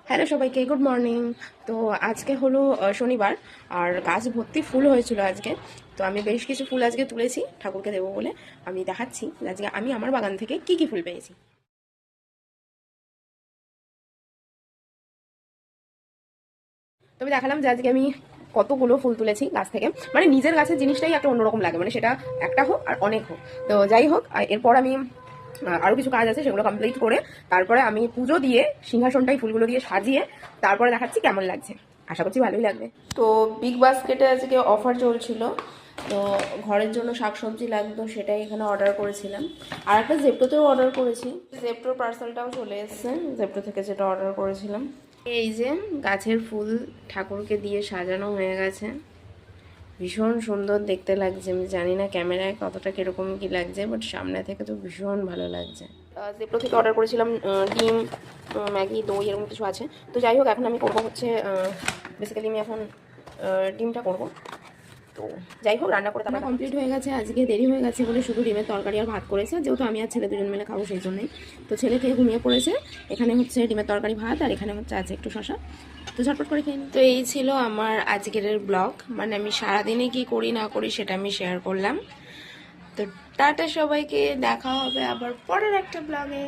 Hello সবাইকে, good morning. তো আজকে হলো শনিবার, আর গাছ ভর্তি ফুল হয়েছিল আজকে। তো আমি বেশ কিছু ফুল আজকে তুলেছি ঠাকুরকে দেবো বলে। আমি দেখাচ্ছি যে আজকে আমি আমার বাগান থেকে কি কি ফুল পেয়েছি। তবে দেখালাম যে আজকে আমি কতগুলো ফুল তুলেছি গাছ থেকে। মানে নিজের গাছের জিনিসটাই একটা অন্যরকম লাগে, মানে সেটা একটা হোক আর অনেক হোক। তো যাই হোক, এরপর আমি আরও কিছু কাজ আছে, সেগুলো কমপ্লিট করে তারপরে আমি পুজো দিয়ে সিংহাসনটাই ফুলগুলো দিয়ে সাজিয়ে তারপরে দেখাচ্ছি কেমন লাগছে। আশা করছি ভালোই লাগবে। তো বিগ বাস্কেটে আজকে অফার চলছিল, তো ঘরের জন্য শাকসবজি লাগতো, সেটাই এখানে অর্ডার করেছিলাম। আর একটা জেপ্টোতেও অর্ডার করেছি, জেপ্টোর পার্সেলটাও চলে এসেছে জেপ্টো থেকে যেটা অর্ডার করেছিলাম। এই যে গাছের ফুল ঠাকুরকে দিয়ে সাজানো হয়ে গেছে, ভীষণ সুন্দর দেখতে লাগছে। আমি জানি না ক্যামেরায় কতটা কিরকম কি লাগছে, বাট সামনে থেকে তো ভীষণ ভালো লাগছে। জেপ্টো থেকে অর্ডার করেছিলাম ডিম, ম্যাগি, দই এরকম কিছু আছে। তো যাই হোক, এখন আমি করবো হচ্ছে বেসিক্যালি আমি এখন ডিমটা করবো। তো যাই হোক, রান্না করে তারপর কমপ্লিট হয়ে গেছে। আজকে দেরি হয়ে গেছে বলে শুধু ডিমের তরকারি আর ভাত করেছে, যেহেতু আমি আর ছেলে দুজন মিলে খাবো সেই জন্যই। তো ছেলে খেয়ে ঘুমিয়ে পড়েছে। এখানে হচ্ছে ডিমের তরকারি ভাত, আর এখানে হচ্ছে আছে একটু শশা। তো ঝটপট করে খেয়ে নিই। তো এই ছিল আমার আজকের ব্লগ, মানে আমি সারাদিনে কি করি না করি সেটা আমি শেয়ার করলাম। তো টাটা সবাইকে, দেখা হবে আবার পরের একটা ব্লগে।